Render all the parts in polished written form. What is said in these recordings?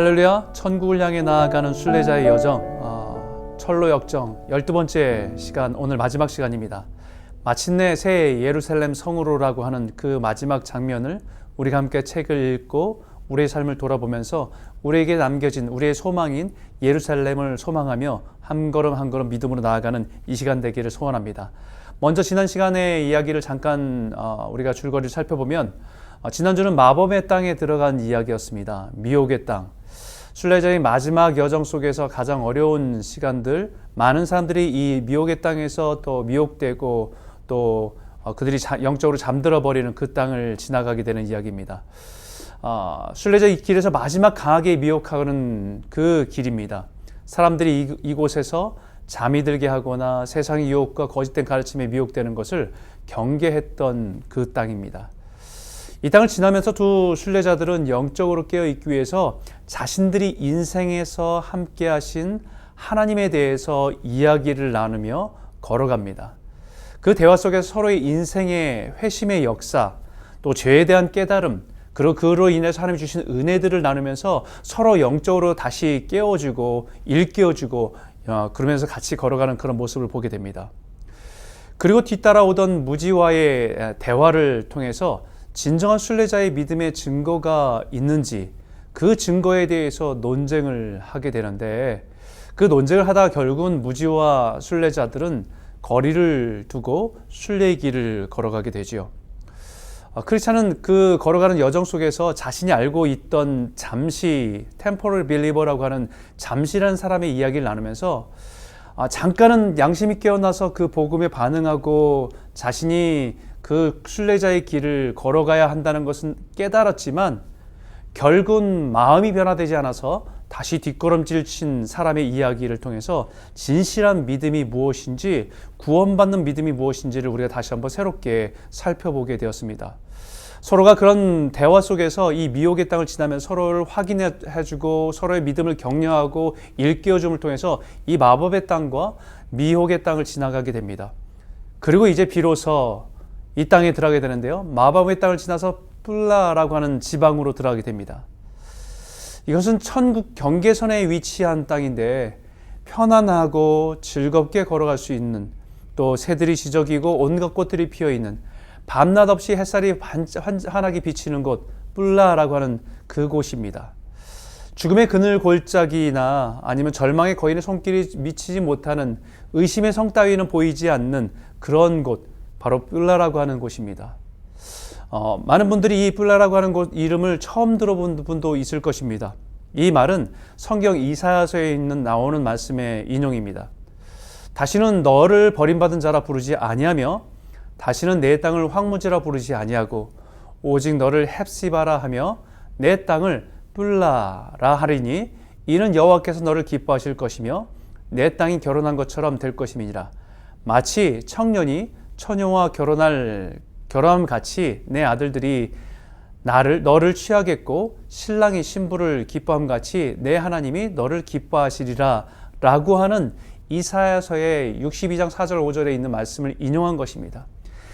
할렐루야, 천국을 향해 나아가는 순례자의 여정, 철로 역정 12번째 시간, 오늘 마지막 시간입니다. 마침내 새 예루살렘 성으로라고 하는 그 마지막 장면을 우리가 함께 책을 읽고 우리의 삶을 돌아보면서 우리에게 남겨진 우리의 소망인 예루살렘을 소망하며 한 걸음 한 걸음 믿음으로 나아가는 이 시간 되기를 소원합니다. 먼저 지난 시간의 이야기를 잠깐 우리가 줄거리를 살펴보면 지난주는 마법의 땅에 들어간 이야기였습니다. 미혹의 땅. 순례자의 마지막 여정 속에서 가장 어려운 시간들, 많은 사람들이 이 미혹의 땅에서 또 미혹되고 또 그들이 영적으로 잠들어 버리는 그 땅을 지나가게 되는 이야기입니다. 순례자의 길에서 마지막 강하게 미혹하는 그 길입니다. 사람들이 이곳에서 잠이 들게 하거나 세상의 유혹과 거짓된 가르침에 미혹되는 것을 경계했던 그 땅입니다. 이 땅을 지나면서 두 순례자들은 영적으로 깨어있기 위해서 자신들이 인생에서 함께 하신 하나님에 대해서 이야기를 나누며 걸어갑니다. 그 대화 속에서 서로의 인생의 회심의 역사, 또 죄에 대한 깨달음, 그리고 그로 인해서 하나님이 주신 은혜들을 나누면서 서로 영적으로 다시 깨워주고 일깨워주고 그러면서 같이 걸어가는 그런 모습을 보게 됩니다. 그리고 뒤따라오던 무지와의 대화를 통해서 진정한 순례자의 믿음의 증거가 있는지 그 증거에 대해서 논쟁을 하게 되는데, 그 논쟁을 하다가 결국은 무지와 순례자들은 거리를 두고 순례의 길을 걸어가게 되지요. 크리스찬은 그 걸어가는 여정 속에서 자신이 알고 있던 잠시, temporal believer라고 하는 잠시라는 사람의 이야기를 나누면서 잠깐은 양심이 깨어나서 그 복음에 반응하고 자신이 그 순례자의 길을 걸어가야 한다는 것은 깨달았지만 결국은 마음이 변화되지 않아서 다시 뒷걸음질 친 사람의 이야기를 통해서 진실한 믿음이 무엇인지, 구원받는 믿음이 무엇인지를 우리가 다시 한번 새롭게 살펴보게 되었습니다. 서로가 그런 대화 속에서 이 미혹의 땅을 지나면 서로를 확인해주고 서로의 믿음을 격려하고 일깨워줌을 통해서 이 마법의 땅과 미혹의 땅을 지나가게 됩니다. 그리고 이제 비로소 이 땅에 들어가게 되는데요, 마법의 땅을 지나서 뿔라라고 하는 지방으로 들어가게 됩니다. 이것은 천국 경계선에 위치한 땅인데 편안하고 즐겁게 걸어갈 수 있는, 또 새들이 지저귀고 온갖 꽃들이 피어있는, 밤낮 없이 햇살이 환하게 비치는 곳, 뿔라라고 하는 그곳입니다. 죽음의 그늘 골짜기나 아니면 절망의 거인의 손길이 미치지 못하는 의심의 성 따위는 보이지 않는 그런 곳, 바로 뿔라라고 하는 곳입니다. 많은 분들이 이 뿔라라고 하는 곳 이름을 처음 들어본 분도 있을 것입니다. 이 말은 성경 이사야서에 나오는 말씀의 인용입니다. 다시는 너를 버림받은 자라 부르지 아니하며 다시는 내 땅을 황무지라 부르지 아니하고 오직 너를 헵시바라 하며 내 땅을 뿔라라 하리니 이는 여호와께서 너를 기뻐하실 것이며 내 땅이 결혼한 것처럼 될 것임이니라. 마치 청년이 처녀와 결혼함 같이 내 아들들이 너를 취하겠고 신랑이 신부를 기뻐함 같이 내 하나님이 너를 기뻐하시리라 라고 하는 이사야서의 62장 4절 5절에 있는 말씀을 인용한 것입니다.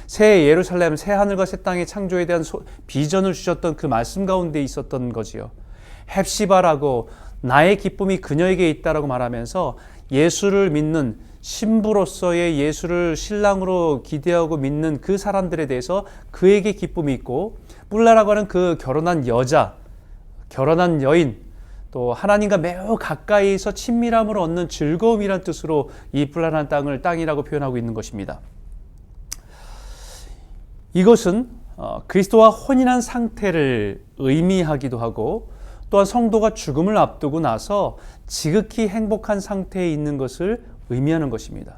새 예루살렘, 새 하늘과 새 땅의 창조에 대한 비전을 주셨던 그 말씀 가운데 있었던 거지요. 헵시바라고 나의 기쁨이 그녀에게 있다라고 말하면서 예수를 믿는 신부로서의 예수를 신랑으로 기대하고 믿는 그 사람들에 대해서 그에게 기쁨이 있고, 뿔라라고 하는 그 결혼한 여자, 결혼한 여인, 또 하나님과 매우 가까이서 친밀함을 얻는 즐거움이란 뜻으로 이 뿔라라는 땅을 땅이라고 표현하고 있는 것입니다. 이것은 그리스도와 혼인한 상태를 의미하기도 하고, 또한 성도가 죽음을 앞두고 나서 지극히 행복한 상태에 있는 것을 의미하는 것입니다.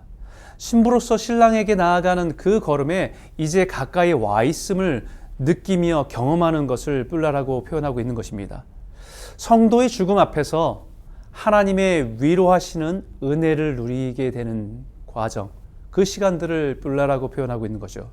신부로서 신랑에게 나아가는 그 걸음에 이제 가까이 와 있음을 느끼며 경험하는 것을 뿔라라고 표현하고 있는 것입니다. 성도의 죽음 앞에서 하나님의 위로하시는 은혜를 누리게 되는 과정, 그 시간들을 뿔라라고 표현하고 있는 거죠.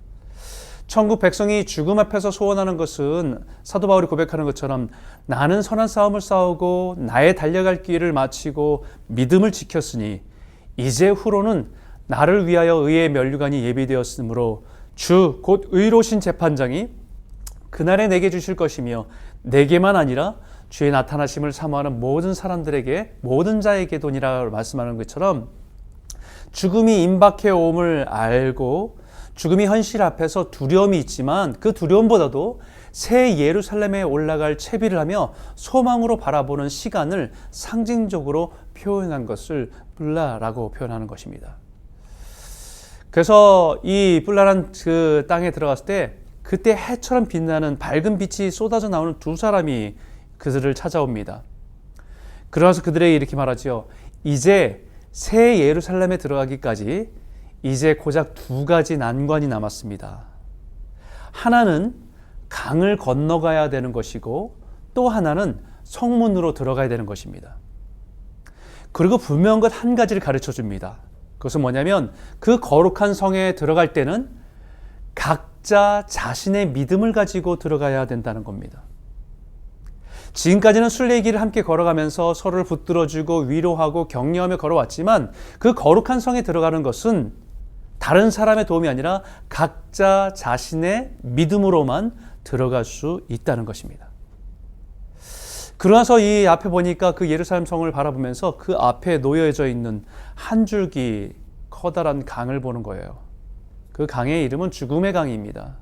천국 백성이 죽음 앞에서 소원하는 것은 사도 바울이 고백하는 것처럼 나는 선한 싸움을 싸우고 나의 달려갈 길을 마치고 믿음을 지켰으니 이제 후로는 나를 위하여 의의 면류관이 예비되었으므로 주 곧 의로우신 재판장이 그날에 내게 주실 것이며 내게만 아니라 주의 나타나심을 사모하는 모든 사람들에게, 모든 자에게도니라 말씀하는 것처럼 죽음이 임박해 옴을 알고 죽음이 현실 앞에서 두려움이 있지만 그 두려움보다도 새 예루살렘에 올라갈 채비를 하며 소망으로 바라보는 시간을 상징적으로 표현한 것을 뿔라라고 표현하는 것입니다. 그래서 이 뿔라란 그 땅에 들어갔을 때 그때 해처럼 빛나는 밝은 빛이 쏟아져 나오는 두 사람이 그들을 찾아옵니다. 그러면서 그들에게 이렇게 말하죠. 이제 새 예루살렘에 들어가기까지 이제 고작 두 가지 난관이 남았습니다. 하나는 강을 건너가야 되는 것이고 또 하나는 성문으로 들어가야 되는 것입니다. 그리고 분명한 것 한 가지를 가르쳐 줍니다. 그것은 뭐냐면 그 거룩한 성에 들어갈 때는 각자 자신의 믿음을 가지고 들어가야 된다는 겁니다. 지금까지는 순례길을 함께 걸어가면서 서로를 붙들어주고 위로하고 격려하며 걸어왔지만 그 거룩한 성에 들어가는 것은 다른 사람의 도움이 아니라 각자 자신의 믿음으로만 들어갈 수 있다는 것입니다. 그러나서 이 앞에 보니까 그 예루살렘 성을 바라보면서 그 앞에 놓여져 있는 한 줄기 커다란 강을 보는 거예요. 그 강의 이름은 죽음의 강입니다.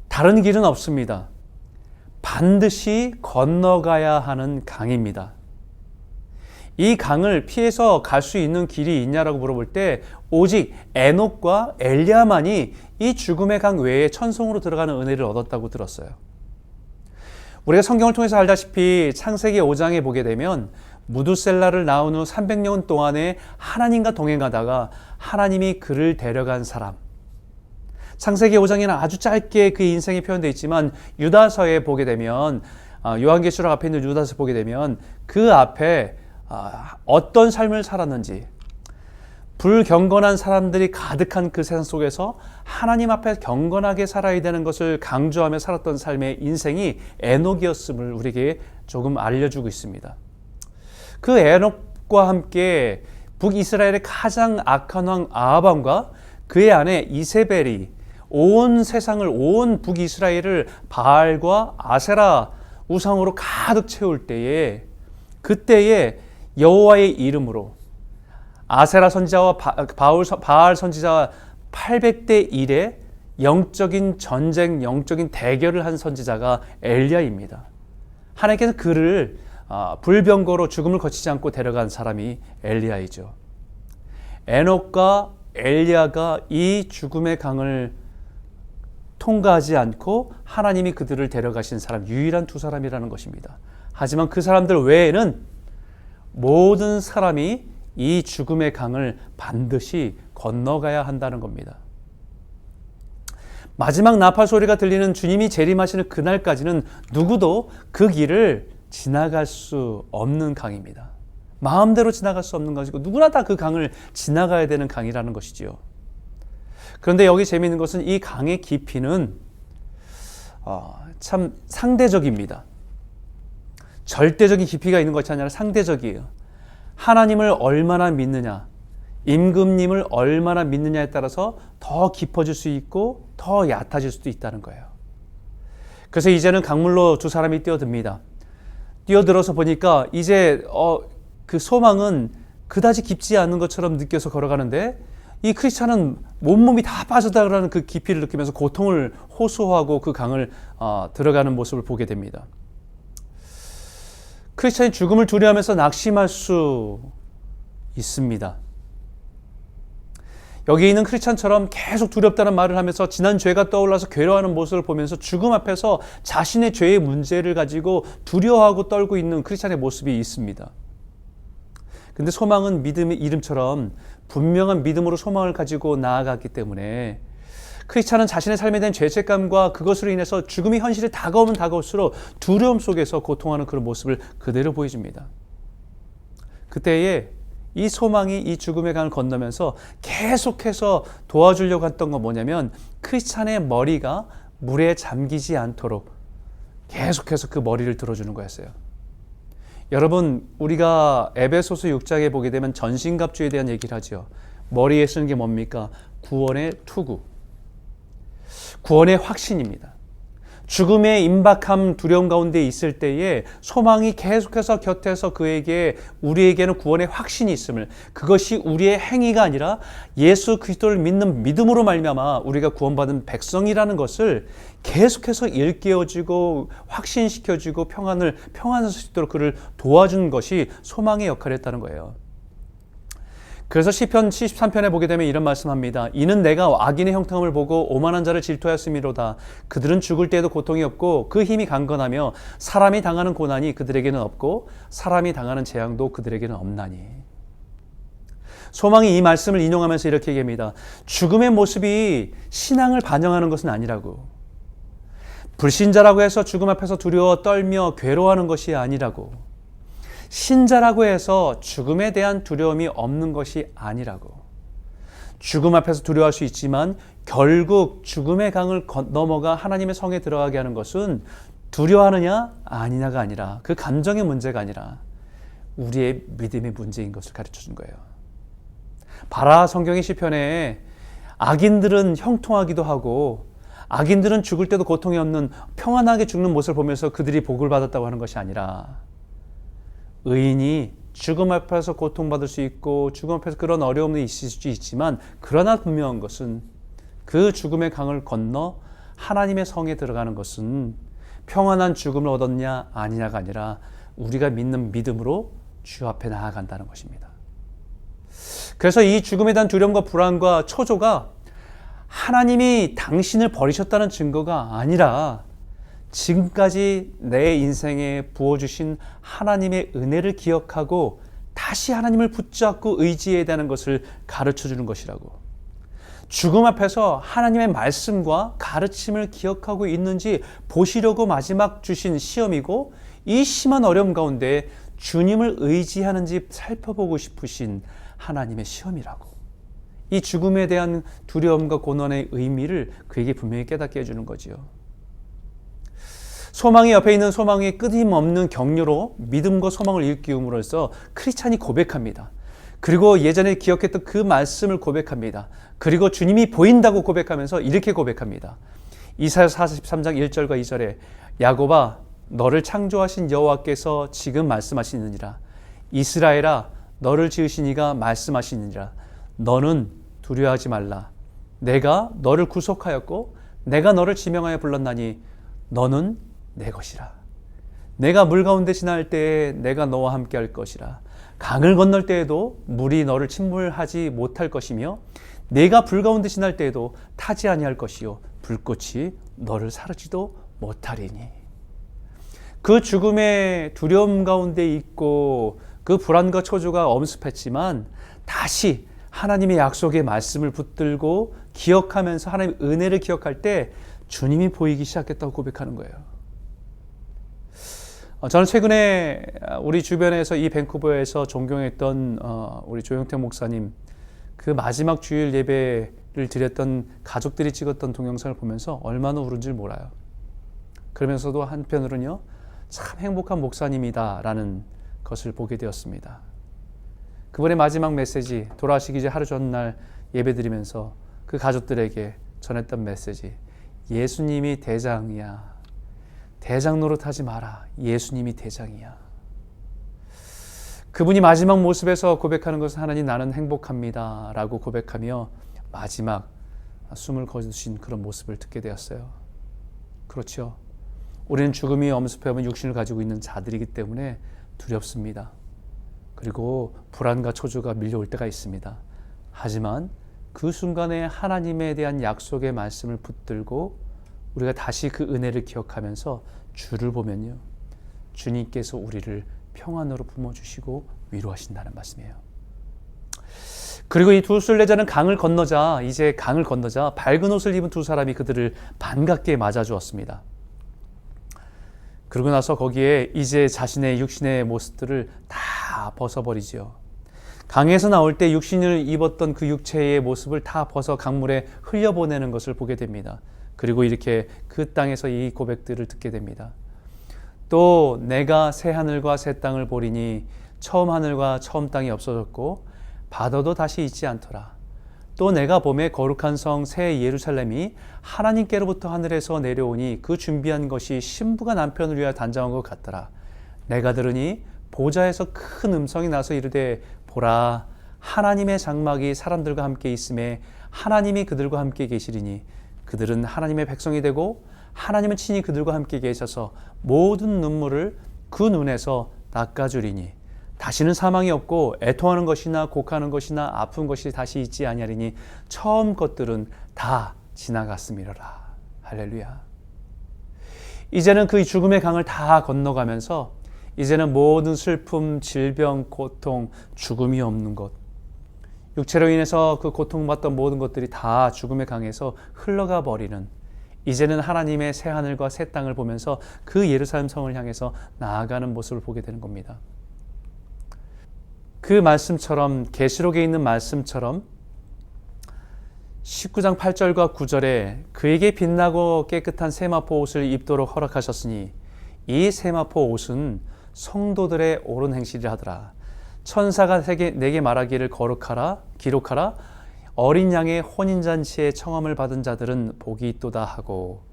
다른 길은 없습니다. 반드시 건너가야 하는 강입니다. 이 강을 피해서 갈 수 있는 길이 있냐라고 물어볼 때 오직 에녹과 엘리야만이 이 죽음의 강 외에 천성으로 들어가는 은혜를 얻었다고 들었어요. 우리가 성경을 통해서 알다시피 창세기 5장에 보게 되면 무두셀라를 낳은 후 300년 동안에 하나님과 동행하다가 하나님이 그를 데려간 사람, 창세기 5장에는 아주 짧게 그 인생이 표현되어 있지만 유다서에 보게 되면 요한계시록 앞에 있는 유다서 보게 되면 그 앞에 어떤 삶을 살았는지, 불경건한 사람들이 가득한 그 세상 속에서 하나님 앞에 경건하게 살아야 되는 것을 강조하며 살았던 삶의 인생이 에녹이었음을 우리에게 조금 알려주고 있습니다. 그 에녹과 함께 북이스라엘의 가장 악한 왕 아합왕과 그의 아내 이세벨이 온 세상을, 온 북이스라엘을 바알과 아세라 우상으로 가득 채울 때에, 그때에 여호와의 이름으로 아세라 선지자와 바알 선지자와 800대 1의 영적인 전쟁, 영적인 대결을 한 선지자가 엘리야입니다. 하나님께서 그를 불병거로 죽음을 거치지 않고 데려간 사람이 엘리야이죠. 에녹과 엘리야가 이 죽음의 강을 통과하지 않고 하나님이 그들을 데려가신 사람, 유일한 두 사람이라는 것입니다. 하지만 그 사람들 외에는 모든 사람이 이 죽음의 강을 반드시 건너가야 한다는 겁니다. 마지막 나팔 소리가 들리는 주님이 재림하시는 그날까지는 누구도 그 길을 지나갈 수 없는 강입니다. 마음대로 지나갈 수 없는 것이고 누구나 다 그 강을 지나가야 되는 강이라는 것이지요. 그런데 여기 재미있는 것은 이 강의 깊이는 참 상대적입니다. 절대적인 깊이가 있는 것이 아니라 상대적이에요. 하나님을 얼마나 믿느냐, 임금님을 얼마나 믿느냐에 따라서 더 깊어질 수 있고 더 얕아질 수도 있다는 거예요. 그래서 이제는 강물로 두 사람이 뛰어듭니다. 뛰어들어서 보니까 이제 그 소망은 그다지 깊지 않은 것처럼 느껴서 걸어가는데 이 크리스찬은 온몸이 다 빠져나가는 그 깊이를 느끼면서 고통을 호소하고 그 강을 들어가는 모습을 보게 됩니다. 크리스찬이 죽음을 두려워하면서 낙심할 수 있습니다. 여기 있는 크리스찬처럼 계속 두렵다는 말을 하면서 지난 죄가 떠올라서 괴로워하는 모습을 보면서 죽음 앞에서 자신의 죄의 문제를 가지고 두려워하고 떨고 있는 크리스찬의 모습이 있습니다. 근데 소망은 믿음의 이름처럼 분명한 믿음으로 소망을 가지고 나아갔기 때문에 크리스찬은 자신의 삶에 대한 죄책감과 그것으로 인해서 죽음이 현실에 다가오면 다가올수록 두려움 속에서 고통하는 그런 모습을 그대로 보여줍니다. 그때에 이 소망이 이 죽음의 강을 건너면서 계속해서 도와주려고 했던 건 뭐냐면 크리스찬의 머리가 물에 잠기지 않도록 계속해서 그 머리를 들어주는 거였어요. 여러분, 우리가 에베소서 6장에 보게 되면 전신갑주에 대한 얘기를 하죠. 머리에 쓰는 게 뭡니까? 구원의 투구, 구원의 확신입니다. 죽음의 임박함 두려움 가운데 있을 때에 소망이 계속해서 곁에서 그에게 우리에게는 구원의 확신이 있음을, 그것이 우리의 행위가 아니라 예수 그리스도를 믿는 믿음으로 말미암아 우리가 구원받은 백성이라는 것을 계속해서 일깨워주고 확신시켜주고 평안할 수 있도록 그를 도와준 것이 소망의 역할을 했다는 거예요. 그래서 시편 73편에 보게 되면 이런 말씀합니다. 이는 내가 악인의 형통함을 보고 오만한 자를 질투하였음이로다. 그들은 죽을 때에도 고통이 없고 그 힘이 강건하며 사람이 당하는 고난이 그들에게는 없고 사람이 당하는 재앙도 그들에게는 없나니. 소망이 이 말씀을 인용하면서 이렇게 얘기합니다. 죽음의 모습이 신앙을 반영하는 것은 아니라고. 불신자라고 해서 죽음 앞에서 두려워 떨며 괴로워하는 것이 아니라고. 신자라고 해서 죽음에 대한 두려움이 없는 것이 아니라고. 죽음 앞에서 두려워할 수 있지만 결국 죽음의 강을 넘어가 하나님의 성에 들어가게 하는 것은 두려워하느냐 아니냐가 아니라, 그 감정의 문제가 아니라 우리의 믿음의 문제인 것을 가르쳐 준 거예요. 바라 성경의 시편에 악인들은 형통하기도 하고 악인들은 죽을 때도 고통이 없는 평안하게 죽는 모습을 보면서 그들이 복을 받았다고 하는 것이 아니라, 의인이 죽음 앞에서 고통받을 수 있고 죽음 앞에서 그런 어려움이 있을 수 있지만, 그러나 분명한 것은 그 죽음의 강을 건너 하나님의 성에 들어가는 것은 평안한 죽음을 얻었냐 아니냐가 아니라 우리가 믿는 믿음으로 주 앞에 나아간다는 것입니다. 그래서 이 죽음에 대한 두려움과 불안과 초조가 하나님이 당신을 버리셨다는 증거가 아니라 지금까지 내 인생에 부어주신 하나님의 은혜를 기억하고 다시 하나님을 붙잡고 의지해야 되는 것을 가르쳐주는 것이라고. 죽음 앞에서 하나님의 말씀과 가르침을 기억하고 있는지 보시려고 마지막 주신 시험이고, 이 심한 어려움 가운데 주님을 의지하는지 살펴보고 싶으신 하나님의 시험이라고. 이 죽음에 대한 두려움과 고난의 의미를 그에게 분명히 깨닫게 해주는 거지요. 소망이 옆에 있는 소망의 끊임없는 격려로 믿음과 소망을 일깨움으로써 크리스찬이 고백합니다. 그리고 예전에 기억했던 그 말씀을 고백합니다. 그리고 주님이 보인다고 고백하면서 이렇게 고백합니다. 이사야 43장 1절과 2절에 야곱아 너를 창조하신 여호와께서 지금 말씀하시느니라. 이스라엘아 너를 지으신 이가 말씀하시느니라. 너는 두려워하지 말라. 내가 너를 구속하였고 내가 너를 지명하여 불렀나니 너는 내 것이라. 내가 물 가운데 지날 때에 내가 너와 함께 할 것이라. 강을 건널 때에도 물이 너를 침몰하지 못할 것이며 내가 불 가운데 지날 때에도 타지 아니할 것이요 불꽃이 너를 사르지도 못하리니. 그 죽음의 두려움 가운데 있고 그 불안과 초조가 엄습했지만 다시 하나님의 약속의 말씀을 붙들고 기억하면서 하나님의 은혜를 기억할 때 주님이 보이기 시작했다고 고백하는 거예요. 저는 최근에 우리 주변에서 이 밴쿠버에서 존경했던 우리 조영태 목사님 그 마지막 주일 예배를 드렸던 가족들이 찍었던 동영상을 보면서 얼마나 울은지 몰라요. 그러면서도 한편으로는요, 참 행복한 목사님이다라는 것을 보게 되었습니다. 그분의 마지막 메시지, 돌아가시기 전 하루 전날 예배 드리면서 그 가족들에게 전했던 메시지, 예수님이 대장이야. 대장 노릇하지 마라. 예수님이 대장이야. 그분이 마지막 모습에서 고백하는 것은 하나님 나는 행복합니다 라고 고백하며 마지막 숨을 거두신 그런 모습을 듣게 되었어요. 그렇죠. 우리는 죽음이 엄습해오면 육신을 가지고 있는 자들이기 때문에 두렵습니다. 그리고 불안과 초조가 밀려올 때가 있습니다. 하지만 그 순간에 하나님에 대한 약속의 말씀을 붙들고 우리가 다시 그 은혜를 기억하면서 주를 보면요, 주님께서 우리를 평안으로 품어주시고 위로하신다는 말씀이에요. 그리고 이 두 순례자는 강을 건너자 밝은 옷을 입은 두 사람이 그들을 반갑게 맞아주었습니다. 그러고 나서 거기에 이제 자신의 육신의 모습들을 다 벗어버리지요. 강에서 나올 때 육신을 입었던 그 육체의 모습을 다 벗어 강물에 흘려보내는 것을 보게 됩니다. 그리고 이렇게 그 땅에서 이 고백들을 듣게 됩니다. 또 내가 새 하늘과 새 땅을 보리니 처음 하늘과 처음 땅이 없어졌고 바다도 다시 있지 않더라. 또 내가 봄에 거룩한 성 새 예루살렘이 하나님께로부터 하늘에서 내려오니 그 준비한 것이 신부가 남편을 위하여 단장한 것 같더라. 내가 들으니 보좌에서 큰 음성이 나서 이르되 보라 하나님의 장막이 사람들과 함께 있음에 하나님이 그들과 함께 계시리니 그들은 하나님의 백성이 되고 하나님은 친히 그들과 함께 계셔서 모든 눈물을 그 눈에서 닦아주리니 다시는 사망이 없고 애통하는 것이나 곡하는 것이나 아픈 것이 다시 있지 아니하리니 처음 것들은 다 지나갔음이로라. 할렐루야. 이제는 그 죽음의 강을 다 건너가면서 이제는 모든 슬픔, 질병, 고통, 죽음이 없는 것, 육체로 인해서 그 고통받던 모든 것들이 다 죽음의 강에서 흘러가 버리는, 이제는 하나님의 새 하늘과 새 땅을 보면서 그 예루살렘 성을 향해서 나아가는 모습을 보게 되는 겁니다. 그 말씀처럼, 계시록에 있는 말씀처럼 19장 8절과 9절에 그에게 빛나고 깨끗한 세마포 옷을 입도록 허락하셨으니 이 세마포 옷은 성도들의 옳은 행실이라 하더라. 천사가 내게 말하기를 거룩하라, 기록하라. 어린 양의 혼인잔치에 청함을 받은 자들은 복이 있도다 하고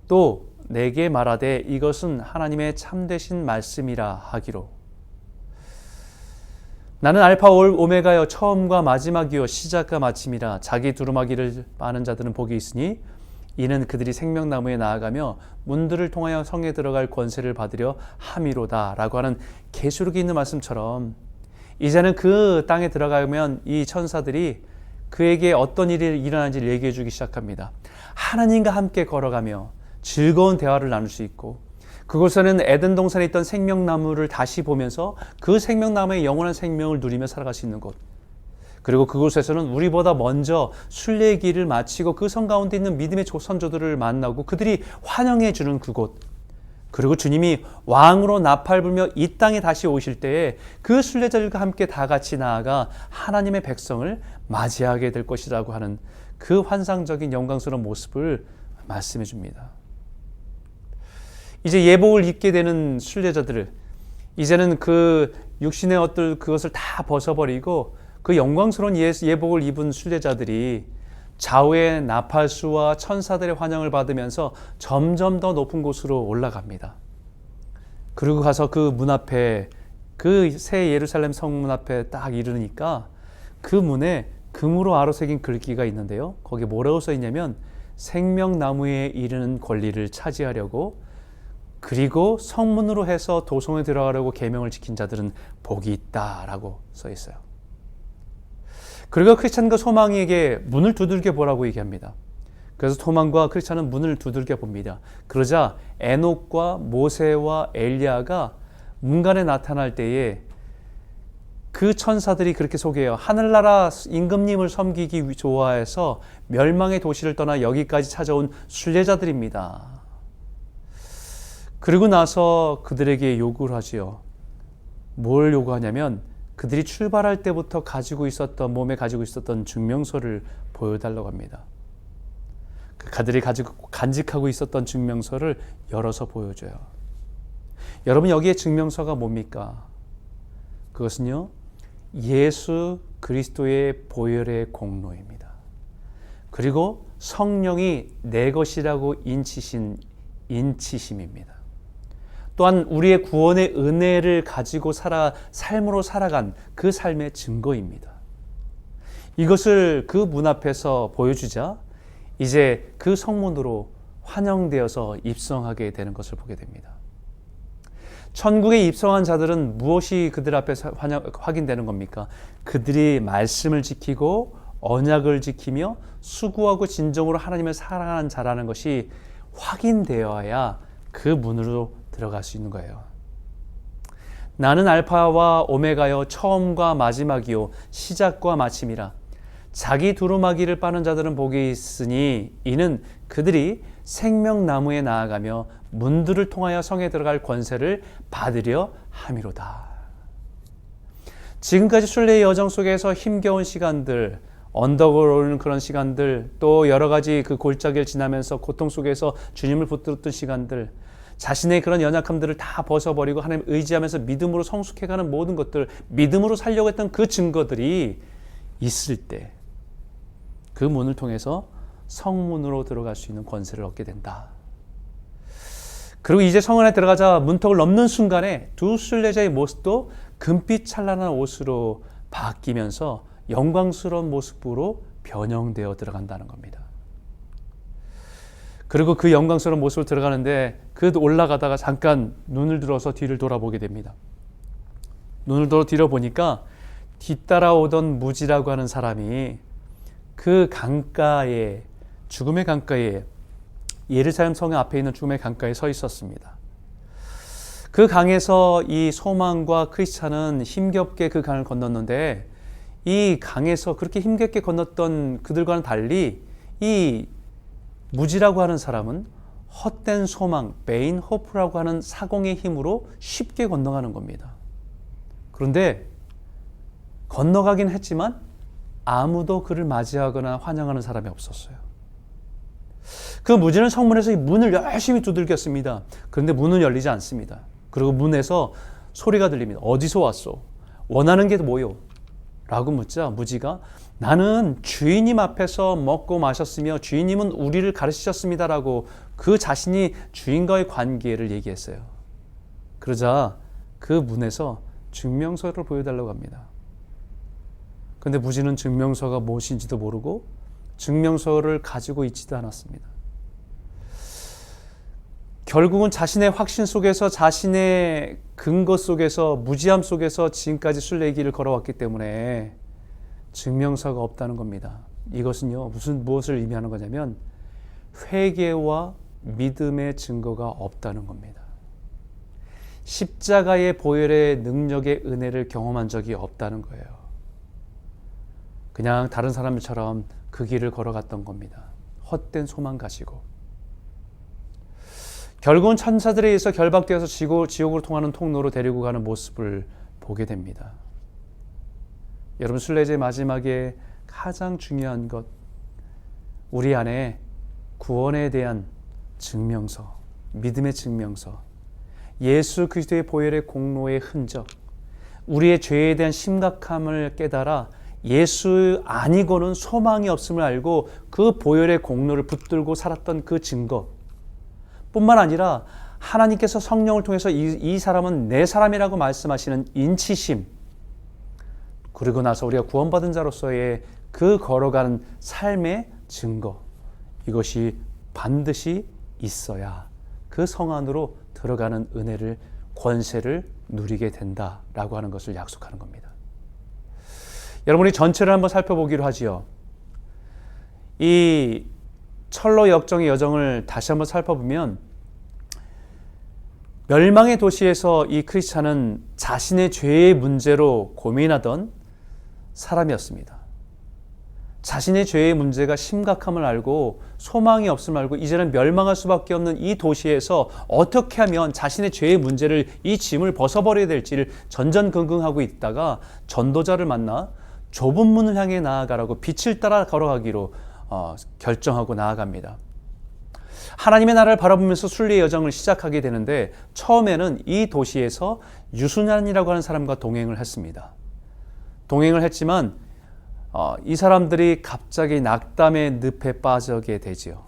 또 내게 말하되 이것은 하나님의 참되신 말씀이라 하기로. 나는 알파 오메가여 처음과 마지막이요 시작과 마침이라. 자기 두루마기를 빠는 자들은 복이 있으니 이는 그들이 생명나무에 나아가며 문들을 통하여 성에 들어갈 권세를 받으려 함이로다 라고 하는 계시록에 있는 말씀처럼 이제는 그 땅에 들어가면 이 천사들이 그에게 어떤 일이 일어나는지를 얘기해 주기 시작합니다. 하나님과 함께 걸어가며 즐거운 대화를 나눌 수 있고 그곳에는 에덴 동산에 있던 생명나무를 다시 보면서 그 생명나무의 영원한 생명을 누리며 살아갈 수 있는 곳, 그리고 그곳에서는 우리보다 먼저 순례의 길을 마치고 그 성 가운데 있는 믿음의 선조들을 만나고 그들이 환영해 주는 그곳, 그리고 주님이 왕으로 나팔 불며 이 땅에 다시 오실 때에 그 순례자들과 함께 다 같이 나아가 하나님의 백성을 맞이하게 될 것이라고 하는 그 환상적인 영광스러운 모습을 말씀해 줍니다. 이제 예복을 입게 되는 순례자들을, 이제는 그 육신의 어떤 그것을 다 벗어버리고 그 영광스러운 예복을 입은 순례자들이 좌우의 나팔수와 천사들의 환영을 받으면서 점점 더 높은 곳으로 올라갑니다. 그리고 가서 그 문 앞에, 그 새 예루살렘 성문 앞에 딱 이르니까 그 문에 금으로 아로새긴 글귀가 있는데요. 거기에 뭐라고 써 있냐면 생명나무에 이르는 권리를 차지하려고, 그리고 성문으로 해서 도성에 들어가려고 계명을 지킨 자들은 복이 있다라고 써 있어요. 그리고 크리스찬과 소망이에게 문을 두들겨 보라고 얘기합니다. 그래서 소망과 크리스찬은 문을 두들겨 봅니다. 그러자 에녹과 모세와 엘리야가 문간에 나타날 때에 그 천사들이 그렇게 소개해요. 하늘나라 임금님을 섬기기 좋아해서 멸망의 도시를 떠나 여기까지 찾아온 순례자들입니다. 그리고 나서 그들에게 요구를 하지요. 뭘 요구하냐면 그들이 출발할 때부터 몸에 가지고 있었던 증명서를 보여달라고 합니다. 그들이 간직하고 있었던 증명서를 열어서 보여줘요. 여러분, 여기에 증명서가 뭡니까? 그것은요, 예수 그리스도의 보혈의 공로입니다. 그리고 성령이 내 것이라고 인치신 인치심입니다. 또한 우리의 구원의 은혜를 가지고 삶으로 살아간 그 삶의 증거입니다. 이것을 그 문 앞에서 보여주자 이제 그 성문으로 환영되어서 입성하게 되는 것을 보게 됩니다. 천국에 입성한 자들은 무엇이 그들 앞에서 확인되는 겁니까? 그들이 말씀을 지키고 언약을 지키며 수고하고 진정으로 하나님을 사랑하는 자라는 것이 확인되어야 그 문으로 들어갈 수 있는 거예요. 나는 알파와 오메가요 처음과 마지막이요 시작과 마침이라. 자기 두루마기를 빠는 자들은 복이 있으니 이는 그들이 생명나무에 나아가며 문들을 통하여 성에 들어갈 권세를 받으려 함이로다. 지금까지 순례의 여정 속에서 힘겨운 시간들, 언덕을 오르는 그런 시간들, 또 여러 가지 그 골짜기를 지나면서 고통 속에서 주님을 붙들었던 시간들, 자신의 그런 연약함들을 다 벗어버리고 하나님 의지하면서 믿음으로 성숙해가는 모든 것들, 믿음으로 살려고 했던 그 증거들이 있을 때 그 문을 통해서 성문으로 들어갈 수 있는 권세를 얻게 된다. 그리고 이제 성 안에 들어가자 문턱을 넘는 순간에 두 순례자의 모습도 금빛 찬란한 옷으로 바뀌면서 영광스러운 모습으로 변형되어 들어간다는 겁니다. 그리고 그 영광스러운 모습으로 들어가는데 그 올라가다가 잠깐 눈을 들어서 뒤를 돌아보게 됩니다. 눈을 들어 뒤로 보니까 뒤따라오던 무지라고 하는 사람이 그 강가에, 죽음의 강가에, 예루살렘 성 앞에 있는 죽음의 강가에 서 있었습니다. 그 강에서 이 소망과 크리스찬은 힘겹게 그 강을 건넜는데, 이 강에서 그렇게 힘겹게 건넜던 그들과는 달리 이 무지라고 하는 사람은 헛된 소망, 베인 호프라고 하는 사공의 힘으로 쉽게 건너가는 겁니다. 그런데 건너가긴 했지만 아무도 그를 맞이하거나 환영하는 사람이 없었어요. 그 무지는 성문에서 이 문을 열심히 두들겼습니다. 그런데 문은 열리지 않습니다. 그리고 문에서 소리가 들립니다. 어디서 왔소? 원하는 게 뭐요? 라고 묻자 무지가 나는 주인님 앞에서 먹고 마셨으며 주인님은 우리를 가르치셨습니다 라고 그 자신이 주인과의 관계를 얘기했어요. 그러자 그 문에서 증명서를 보여달라고 합니다. 그런데 무지는 증명서가 무엇인지도 모르고 증명서를 가지고 있지도 않았습니다. 결국은 자신의 확신 속에서, 자신의 근거 속에서, 무지함 속에서 지금까지 순례길을 걸어왔기 때문에 증명서가 없다는 겁니다. 이것은요, 무엇을 의미하는 거냐면 회개와 믿음의 증거가 없다는 겁니다. 십자가의 보혈의 능력의 은혜를 경험한 적이 없다는 거예요. 그냥 다른 사람들처럼 그 길을 걸어갔던 겁니다. 헛된 소망 가지고. 결국은 천사들에 의해서 결박되어서 지옥으로 통하는 통로로 데리고 가는 모습을 보게 됩니다. 여러분, 순례자의 마지막에 가장 중요한 것, 우리 안에 구원에 대한 증명서, 믿음의 증명서, 예수 그리스도의 보혈의 공로의 흔적, 우리의 죄에 대한 심각함을 깨달아 예수 아니고는 소망이 없음을 알고 그 보혈의 공로를 붙들고 살았던 그 증거 뿐만 아니라 하나님께서 성령을 통해서 이 사람은 내 사람이라고 말씀하시는 인치심, 그리고 나서 우리가 구원받은 자로서의 그 걸어가는 삶의 증거, 이것이 반드시 있어야 그 성 안으로 들어가는 은혜를, 권세를 누리게 된다라고 하는 것을 약속하는 겁니다. 여러분이 전체를 한번 살펴보기로 하지요. 이 철로 역정의 여정을 다시 한번 살펴보면 멸망의 도시에서 이 크리스찬은 자신의 죄의 문제로 고민하던 사람이었습니다. 자신의 죄의 문제가 심각함을 알고 소망이 없음을 알고 이제는 멸망할 수밖에 없는 이 도시에서 어떻게 하면 자신의 죄의 문제를, 이 짐을 벗어버려야 될지를 전전긍긍하고 있다가 전도자를 만나 좁은 문을 향해 나아가라고 빛을 따라 걸어가기로 결정하고 나아갑니다. 하나님의 나라를 바라보면서 순례의 여정을 시작하게 되는데 처음에는 이 도시에서 유순환이라고 하는 사람과 동행을 했습니다. 동행을 했지만 이 사람들이 갑자기 낙담의 늪에 빠지게 되지요.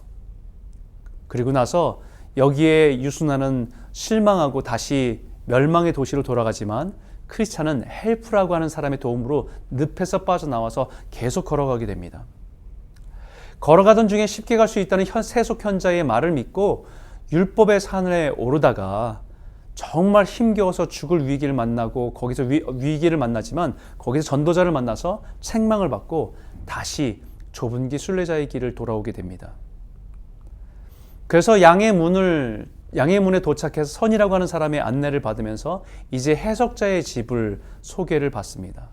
그리고 나서 여기에 유순환은 실망하고 다시 멸망의 도시로 돌아가지만 크리스찬은 헬프라고 하는 사람의 도움으로 늪에서 빠져나와서 계속 걸어가게 됩니다. 걸어가던 중에 쉽게 갈 수 있다는 세속 현자의 말을 믿고 율법의 산에 오르다가 정말 힘겨워서 죽을 위기를 만나고 거기서 위기를 만나지만 거기서 전도자를 만나서 책망을 받고 다시 좁은 길 순례자의 길을 돌아오게 됩니다. 그래서 양의 문에 도착해서 선이라고 하는 사람의 안내를 받으면서 이제 해석자의 집을 소개를 받습니다.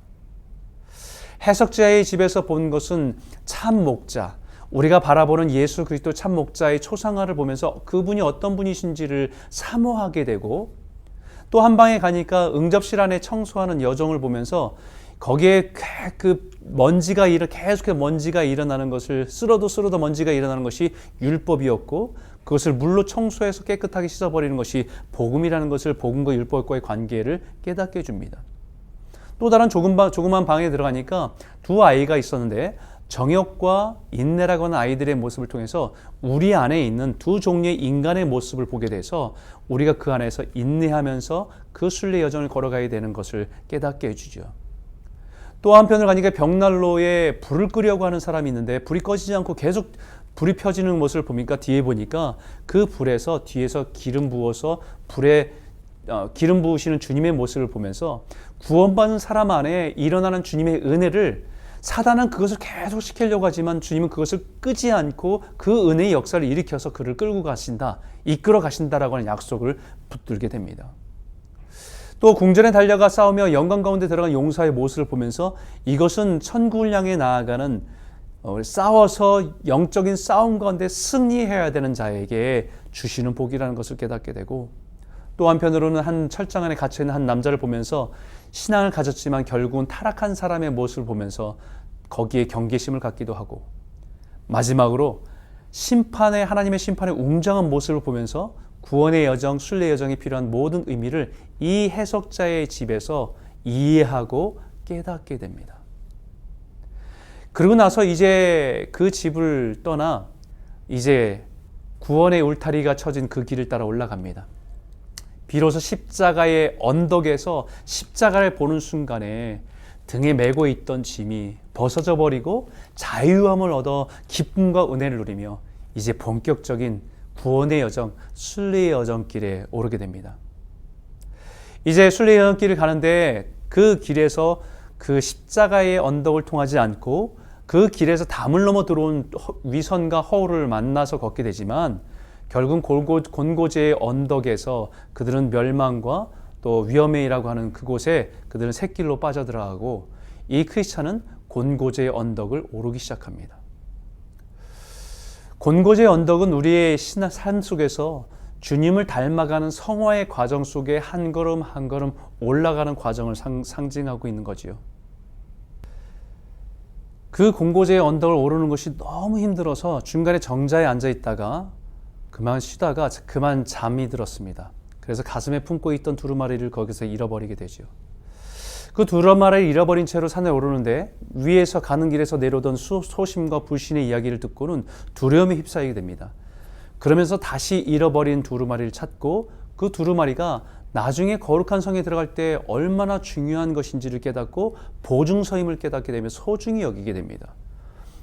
해석자의 집에서 본 것은 참 목자, 우리가 바라보는 예수 그리스도 참 목자의 초상화를 보면서 그분이 어떤 분이신지를 사모하게 되고, 또 한 방에 가니까 응접실 안에 청소하는 여정을 보면서 거기에 계속해서 먼지가 일어나는 것을, 쓸어도 먼지가 일어나는 것이 율법이었고, 그것을 물로 청소해서 깨끗하게 씻어버리는 것이 복음이라는 것을, 복음과 율법과의 관계를 깨닫게 해줍니다. 또 다른 조그만 방에 들어가니까 두 아이가 있었는데 정욕과 인내라고 하는 아이들의 모습을 통해서 우리 안에 있는 두 종류의 인간의 모습을 보게 돼서 우리가 그 안에서 인내하면서 그 순례 여정을 걸어가야 되는 것을 깨닫게 해주죠. 또 한편으로 가니까 벽난로에 불을 끄려고 하는 사람이 있는데 불이 꺼지지 않고 계속 불이 펴지는 모습을 보니까 뒤에 보니까 그 불에서 뒤에서 기름 부어서 불에 기름 부으시는 주님의 모습을 보면서 구원받은 사람 안에 일어나는 주님의 은혜를 사단은 그것을 계속 시키려고 하지만 주님은 그것을 끄지 않고 그 은혜의 역사를 일으켜서 그를 끌고 가신다, 이끌어 가신다라고 하는 약속을 붙들게 됩니다. 또 궁전에 달려가 싸우며 영광 가운데 들어간 용사의 모습을 보면서 이것은 천국을 향해 나아가는 싸워서 영적인 싸움 가운데 승리해야 되는 자에게 주시는 복이라는 것을 깨닫게 되고, 또 한편으로는 한 철장 안에 갇혀있는 한 남자를 보면서 신앙을 가졌지만 결국은 타락한 사람의 모습을 보면서 거기에 경계심을 갖기도 하고, 마지막으로 하나님의 심판의 웅장한 모습을 보면서 구원의 여정, 순례 여정이 필요한 모든 의미를 이 해석자의 집에서 이해하고 깨닫게 됩니다. 그러고 나서 이제 그 집을 떠나 이제 구원의 울타리가 쳐진 그 길을 따라 올라갑니다. 비로소 십자가의 언덕에서 십자가를 보는 순간에 등에 메고 있던 짐이 벗어져 버리고 자유함을 얻어 기쁨과 은혜를 누리며 이제 본격적인 구원의 여정, 순례의 여정길에 오르게 됩니다. 이제 순례의 여정길을 가는데 그 길에서 그 십자가의 언덕을 통하지 않고 그 길에서 담을 넘어 들어온 위선과 허울을 만나서 걷게 되지만 결국 곤고제의 언덕에서 그들은 멸망과 또 위험해이라고 하는 그곳에 그들은 샛길로 빠져들어가고 이 크리스찬은 곤고제의 언덕을 오르기 시작합니다. 곤고제의 언덕은 우리의 삶 속에서 주님을 닮아가는 성화의 과정 속에 한 걸음 한 걸음 올라가는 과정을 상징하고 있는 거지요. 그 곤고제의 언덕을 오르는 것이 너무 힘들어서 중간에 정자에 앉아 있다가 그만 쉬다가 그만 잠이 들었습니다. 그래서 가슴에 품고 있던 두루마리를 거기서 잃어버리게 되죠. 그 두루마리를 잃어버린 채로 산에 오르는데 위에서 가는 길에서 내려오던 소심과 불신의 이야기를 듣고는 두려움에 휩싸이게 됩니다. 그러면서 다시 잃어버린 두루마리를 찾고 그 두루마리가 나중에 거룩한 성에 들어갈 때 얼마나 중요한 것인지를 깨닫고 보증서임을 깨닫게 되며 소중히 여기게 됩니다.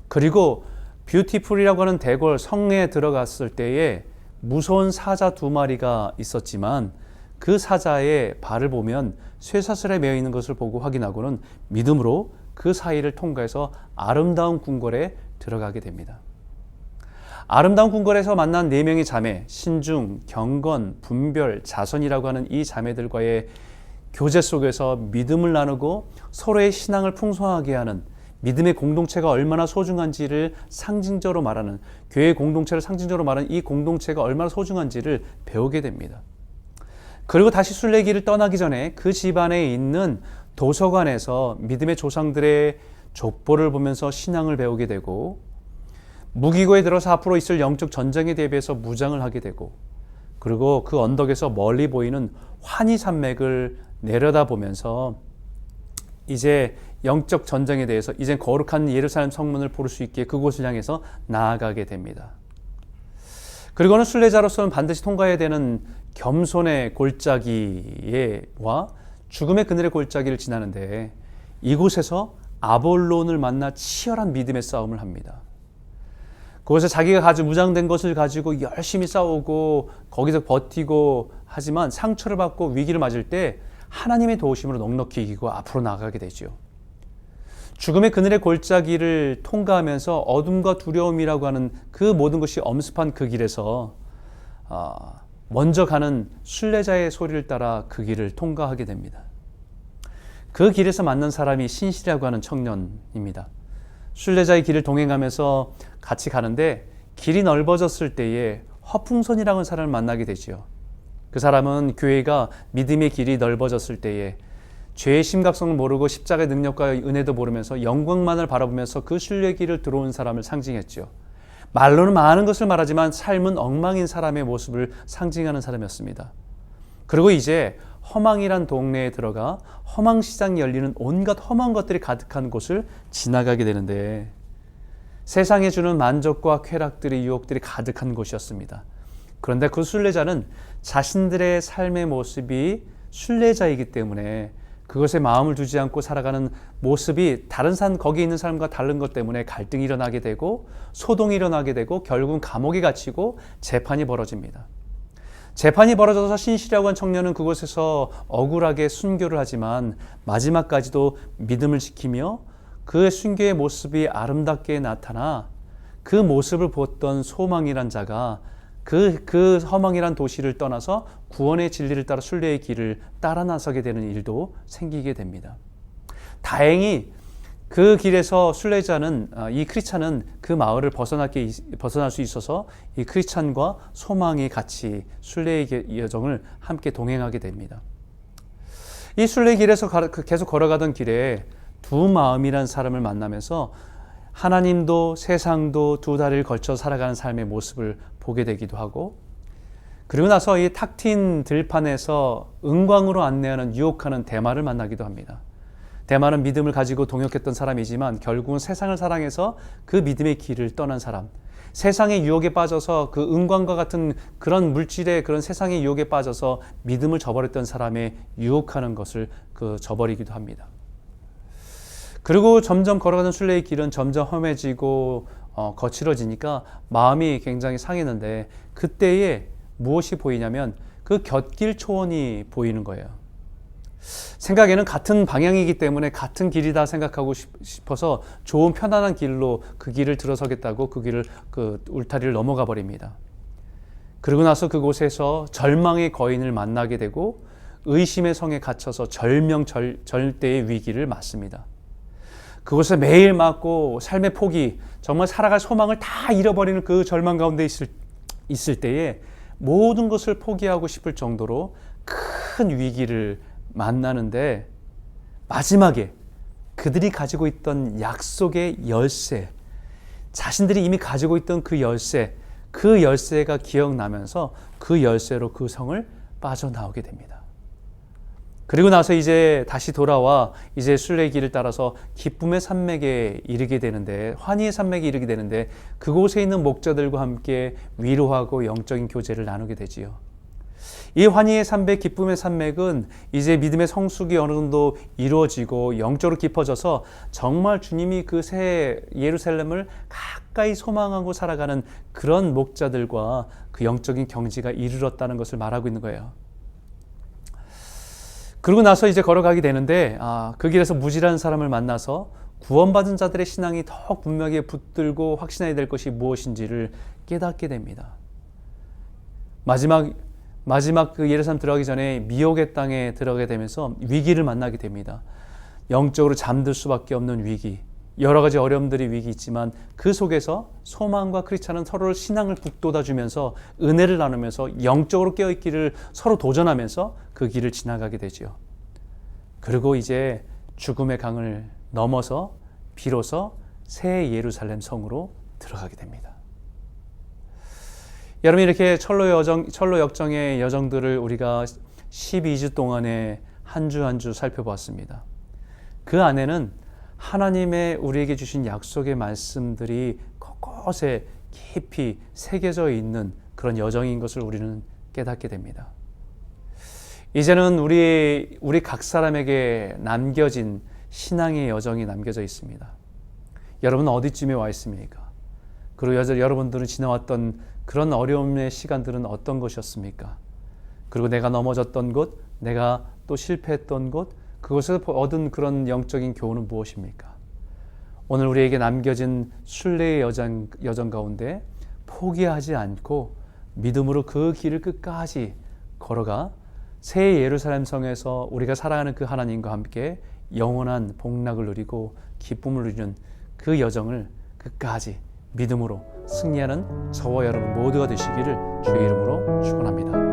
그리고 뷰티풀이라고 하는 대궐 성에 들어갔을 때에 무서운 사자 2마리가 있었지만 그 사자의 발을 보면 쇠사슬에 매여 있는 것을 보고 확인하고는 믿음으로 그 사이를 통과해서 아름다운 궁궐에 들어가게 됩니다. 아름다운 궁궐에서 만난 4명의 자매, 신중, 경건, 분별, 자선이라고 하는 이 자매들과의 교제 속에서 믿음을 나누고 서로의 신앙을 풍성하게 하는 믿음의 공동체가 얼마나 소중한지를 상징적으로 말하는, 교회 공동체를 상징적으로 말하는 이 공동체가 얼마나 소중한지를 배우게 됩니다. 그리고 다시 순례길을 떠나기 전에 그 집안에 있는 도서관에서 믿음의 조상들의 족보를 보면서 신앙을 배우게 되고, 무기고에 들어서 앞으로 있을 영적 전쟁에 대비해서 무장을 하게 되고, 그리고 그 언덕에서 멀리 보이는 환희산맥을 내려다보면서 이제 영적 전쟁에 대해서 이제 거룩한 예루살렘 성문을 볼 수 있게 그곳을 향해서 나아가게 됩니다. 그리고는 순례자로서는 반드시 통과해야 되는 겸손의 골짜기와 죽음의 그늘의 골짜기를 지나는데 이곳에서 아볼론을 만나 치열한 믿음의 싸움을 합니다. 그곳에 자기가 가지고 무장된 것을 가지고 열심히 싸우고 거기서 버티고 하지만 상처를 받고 위기를 맞을 때 하나님의 도우심으로 넉넉히 이기고 앞으로 나가게 되죠. 죽음의 그늘의 골짜기를 통과하면서 어둠과 두려움이라고 하는 그 모든 것이 엄습한 그 길에서 먼저 가는 순례자의 소리를 따라 그 길을 통과하게 됩니다. 그 길에서 만난 사람이 신실이라고 하는 청년입니다. 순례자의 길을 동행하면서 같이 가는데 길이 넓어졌을 때에 허풍선이라고 하는 사람을 만나게 되죠. 그 사람은 교회가 믿음의 길이 넓어졌을 때에 죄의 심각성을 모르고 십자가의 능력과 은혜도 모르면서 영광만을 바라보면서 그 순례길을 들어온 사람을 상징했죠. 말로는 많은 것을 말하지만 삶은 엉망인 사람의 모습을 상징하는 사람이었습니다. 그리고 이제 허망이란 동네에 들어가 허망시장이 열리는 온갖 험한 것들이 가득한 곳을 지나가게 되는데 세상에 주는 만족과 쾌락들이 유혹들이 가득한 곳이었습니다. 그런데 그 순례자는 자신들의 삶의 모습이 순례자이기 때문에 그것에 마음을 두지 않고 살아가는 모습이 다른 거기 있는 사람과 다른 것 때문에 갈등이 일어나게 되고 소동이 일어나게 되고 결국은 감옥에 갇히고 재판이 벌어집니다. 재판이 벌어져서 신실이라고 한 청년은 그곳에서 억울하게 순교를 하지만 마지막까지도 믿음을 지키며 그 순교의 모습이 아름답게 나타나 그 모습을 보았던 소망이란 자가 그 허망이란 도시를 떠나서 구원의 진리를 따라 순례의 길을 따라 나서게 되는 일도 생기게 됩니다. 다행히 그 길에서 순례자는 이 크리스찬은 그 마을을 벗어날 수 있어서 이 크리스찬과 소망이 같이 순례의 여정을 함께 동행하게 됩니다. 이 순례 길에서 계속 걸어가던 길에 두 마음이란 사람을 만나면서 하나님도 세상도 두 다리를 걸쳐 살아가는 삶의 모습을 보게 되기도 하고, 그리고 나서 이 탁 트인 들판에서 은광으로 안내하는 유혹하는 대마를 만나기도 합니다. 대마는 믿음을 가지고 동역했던 사람이지만 결국은 세상을 사랑해서 그 믿음의 길을 떠난 사람, 세상의 유혹에 빠져서 그 은광과 같은 그런 물질의 그런 세상의 유혹에 빠져서 믿음을 저버렸던 사람의 유혹하는 것을 저버리기도 합니다. 그리고 점점 걸어가는 순례의 길은 점점 험해지고 거칠어지니까 마음이 굉장히 상했는데, 그때에 무엇이 보이냐면 그 곁길 초원이 보이는 거예요. 생각에는 같은 방향이기 때문에 같은 길이다 생각하고 싶어서 좋은 편안한 길로 그 길을 들어서겠다고 그 울타리를 넘어가 버립니다. 그러고 나서 그곳에서 절망의 거인을 만나게 되고 의심의 성에 갇혀서 절대의 위기를 맞습니다. 그곳에 매일 맞고 삶의 포기, 정말 살아갈 소망을 다 잃어버리는 그 절망 가운데 있을 때에 모든 것을 포기하고 싶을 정도로 큰 위기를 만나는데, 마지막에 그들이 가지고 있던 약속의 열쇠, 자신들이 이미 가지고 있던 그 열쇠가 기억나면서 그 열쇠로 그 성을 빠져나오게 됩니다. 그리고 나서 이제 다시 돌아와 이제 순례의 길을 따라서 기쁨의 산맥에 이르게 되는데, 환희의 산맥에 이르게 되는데, 그곳에 있는 목자들과 함께 위로하고 영적인 교제를 나누게 되지요. 이 환희의 산맥, 기쁨의 산맥은 이제 믿음의 성숙이 어느 정도 이루어지고 영적으로 깊어져서 정말 주님이 그 새 예루살렘을 가까이 소망하고 살아가는 그런 목자들과 그 영적인 경지가 이르렀다는 것을 말하고 있는 거예요. 그러고 나서 이제 걸어가게 되는데, 그 길에서 무지라는 사람을 만나서 구원받은 자들의 신앙이 더 분명하게 붙들고 확신해야 될 것이 무엇인지를 깨닫게 됩니다. 마지막 그 예루살렘 들어가기 전에 미혹의 땅에 들어가게 되면서 위기를 만나게 됩니다. 영적으로 잠들 수밖에 없는 위기, 여러 가지 어려움들이 위기 있지만 그 속에서 소망과 크리스찬은 서로를 신앙을 북돋아주면서 은혜를 나누면서 영적으로 깨어있기를 서로 도전하면서 그 길을 지나가게 되죠. 그리고 이제 죽음의 강을 넘어서 비로소 새 예루살렘 성으로 들어가게 됩니다. 여러분, 이렇게 철로 역정의 여정들을 우리가 12주 동안에 한 주 한 주 살펴보았습니다. 그 안에는 하나님의 우리에게 주신 약속의 말씀들이 곳곳에 깊이 새겨져 있는 그런 여정인 것을 우리는 깨닫게 됩니다. 이제는 우리 각 사람에게 남겨진 신앙의 여정이 남겨져 있습니다. 여러분은 어디쯤에 와 있습니까? 그리고 여러분들은 지나왔던 그런 어려움의 시간들은 어떤 것이었습니까? 그리고 내가 넘어졌던 곳, 내가 또 실패했던 곳, 그것에서 얻은 그런 영적인 교훈은 무엇입니까? 오늘 우리에게 남겨진 순례의 여정 가운데 포기하지 않고 믿음으로 그 길을 끝까지 걸어가 새 예루살렘 성에서 우리가 살아가는 그 하나님과 함께 영원한 복락을 누리고 기쁨을 누리는 그 여정을 끝까지 믿음으로 승리하는 저와 여러분 모두가 되시기를 주의 이름으로 축원합니다.